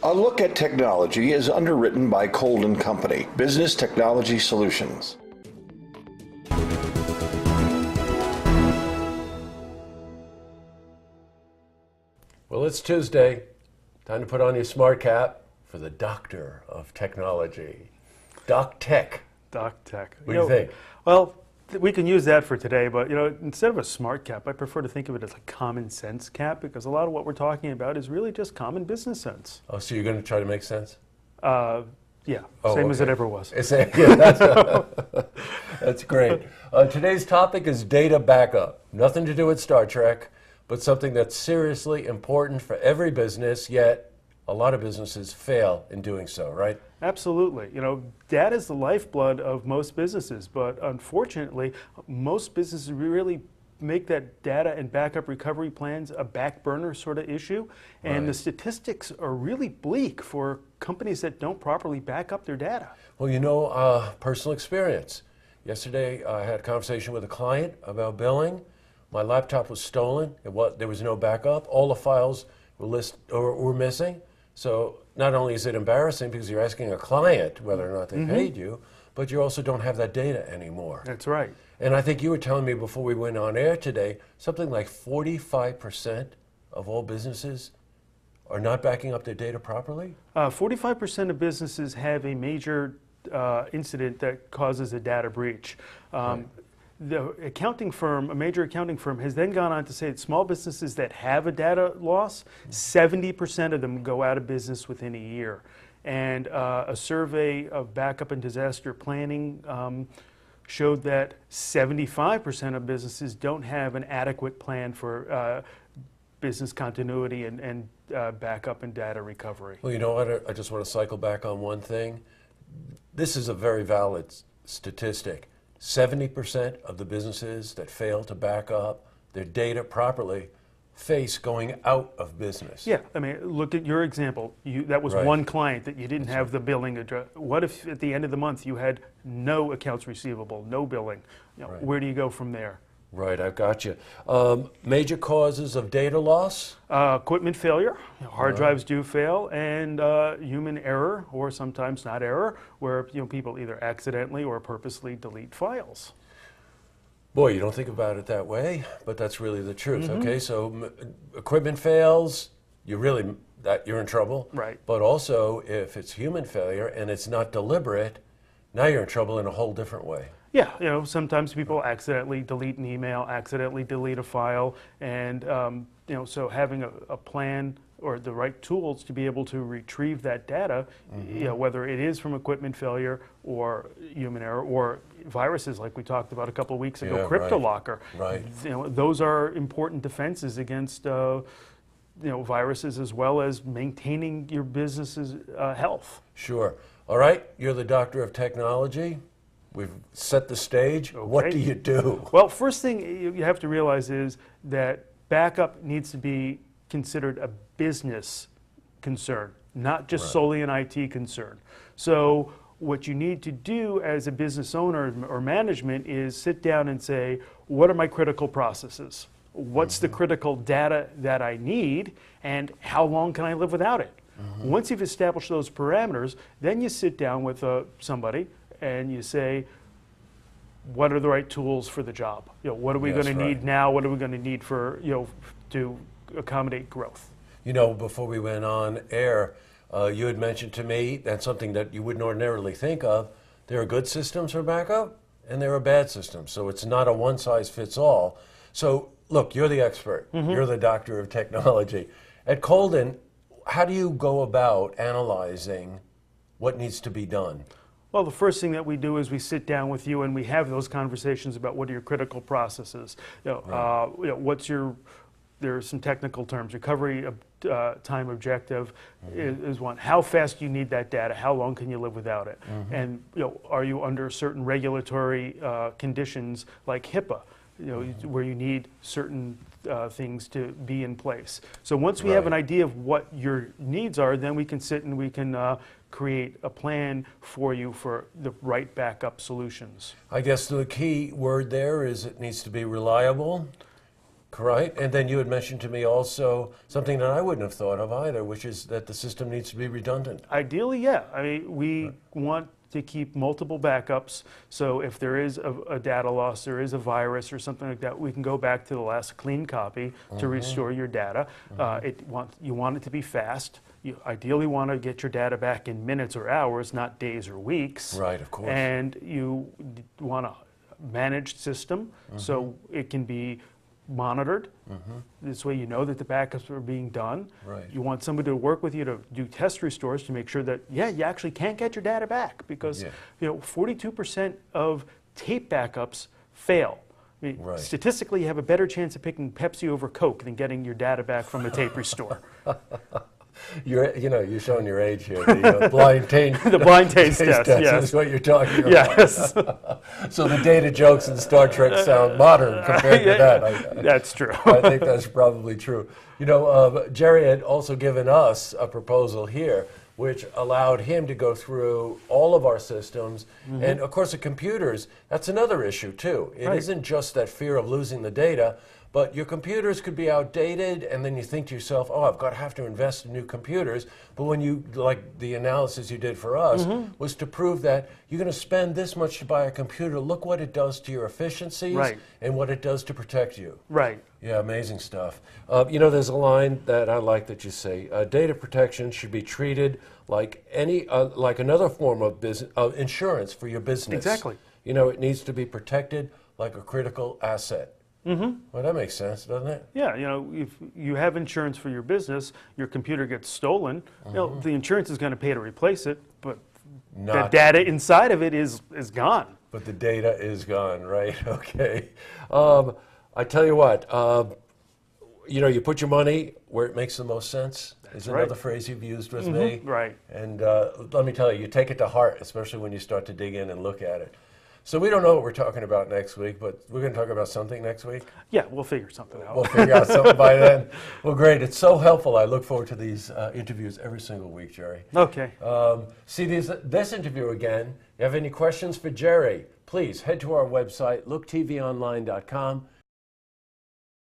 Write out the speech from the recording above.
A Look at Technology is underwritten by Colden Company, Business Technology Solutions. Well, it's Tuesday. Time to put on your smart cap for the Doctor of Technology. Doc Tech. Doc Tech. What do you think? Well, we can use that for today, but instead of a smart cap, I prefer to think of it as a common sense cap, because a lot of what we're talking about is really just common business sense. Oh, so you're going to try to make sense? Yeah, Oh, same as okay. it ever was. That's great. Today's topic is data backup. Nothing to do with Star Trek, but something that's seriously important for every business, yet a lot of businesses fail in doing so, right? Absolutely. Data is the lifeblood of most businesses, but unfortunately, most businesses really make that data and backup recovery plans a back burner sort of issue. And Right. the statistics are really bleak for companies that don't properly back up their data. Well, personal experience. Yesterday, I had a conversation with a client about billing. My laptop was stolen. There was no backup. All the files were missing. So not only is it embarrassing because you're asking a client whether or not they paid you, but you also don't have that data anymore. That's right. And I think you were telling me before we went on air today, something like 45% of all businesses are not backing up their data properly? 45% of businesses have a major incident that causes a data breach. Right. The accounting firm, a major accounting firm, has then gone on to say that small businesses that have a data loss, 70% of them go out of business within a year. And a survey of backup and disaster planning showed that 75% of businesses don't have an adequate plan for business continuity and backup and data recovery. Well, you know what? I just want to cycle back on one thing. This is a very valid statistic. 70% of the businesses that fail to back up their data properly face going out of business. Yeah, I mean, look at your example. That was Right. one client that you didn't have the billing address. What if at the end of the month you had no accounts receivable, no billing? Right. Where do you go from there? Right, I've got you. Major causes of data loss? Equipment failure, hard drives do fail, and human error, or sometimes not error, where people either accidentally or purposely delete files. Boy, you don't think about it that way, but that's really the truth. Okay, so equipment fails, you're in trouble. Right. But also, if it's human failure and it's not deliberate, now you're in trouble in a whole different way. Yeah, sometimes people accidentally delete an email, accidentally delete a file, and so having a plan or the right tools to be able to retrieve that data, whether it is from equipment failure or human error or viruses like we talked about a couple of weeks ago, Yeah, CryptoLocker. Right. Those are important defenses against viruses, as well as maintaining your business's health. Sure. All right, you're the Doctor of Technology. We've set the stage. Okay. What do you do? Well, first thing you have to realize is that backup needs to be considered a business concern, not just solely an IT concern. So what you need to do as a business owner or management is sit down and say, what are my critical processes? What's the critical data that I need, and how long can I live without it? Once you've established those parameters, then you sit down with somebody and you say, what are the right tools for the job? What are we Yes, going to right. need now? What are we going to need for to accommodate growth? Before we went on air, you had mentioned to me that's something that you wouldn't ordinarily think of. There are good systems for backup, and there are bad systems. So it's not a one-size-fits-all. So look, you're the expert. You're the Doctor of Technology. At Colden, how do you go about analyzing what needs to be done? Well, the first thing that we do is we sit down with you and we have those conversations about what are your critical processes. There are some technical terms. Recovery time objective is one. How fast do you need that data? How long can you live without it? And are you under certain regulatory conditions like HIPAA, where you need certain things to be in place. So once we have an idea of what your needs are, then we can sit and we can create a plan for you for the right backup solutions. I guess the key word there is it needs to be reliable. Right, and then you had mentioned to me also something that I wouldn't have thought of either, which is that the system needs to be redundant. Ideally, yeah. I mean, we want to keep multiple backups, so if there is a data loss, there is a virus or something like that, we can go back to the last clean copy to restore your data. You want it to be fast. You ideally want to get your data back in minutes or hours, not days or weeks. Right, of course. And you want a managed system, so it can be monitored. This way you know that the backups are being done. Right. You want somebody to work with you to do test restores to make sure that, yeah, you actually can't get your data back, because 42% of tape backups fail. I mean, Right. statistically, you have a better chance of picking Pepsi over Coke than getting your data back from a tape restore. You're showing your age here. The blind taste. The blind taste test, yes. is what you're talking about. Yes. So the data jokes in Star Trek sound modern compared to that. That's true. I think that's probably true. Jerry had also given us a proposal here, which allowed him to go through all of our systems. And of course, the computers, that's another issue too. It isn't just that fear of losing the data, but your computers could be outdated, and then you think to yourself, oh, I've got to have to invest in new computers. But when you, like the analysis you did for us, was to prove that you're going to spend this much to buy a computer, look what it does to your efficiencies and what it does to protect you. Right. Yeah, amazing stuff. There's a line that I like that you say, data protection should be treated like like another form of insurance for your business. Exactly. It needs to be protected like a critical asset. Well, that makes sense, doesn't it? Yeah, if you have insurance for your business, your computer gets stolen, the insurance is going to pay to replace it, but the data inside of it is gone. But the data is gone, right? Okay. I tell you what, you put your money where it makes the most sense. Is another phrase you've used with me. Right. And let me tell you, you take it to heart, especially when you start to dig in and look at it. So we don't know what we're talking about next week, but we're going to talk about something next week. Yeah, we'll figure something out. We'll figure out something by then. Well, great. It's so helpful. I look forward to these interviews every single week, Jerry. Okay. See this interview again. If you have any questions for Jerry, please head to our website, looktvonline.com.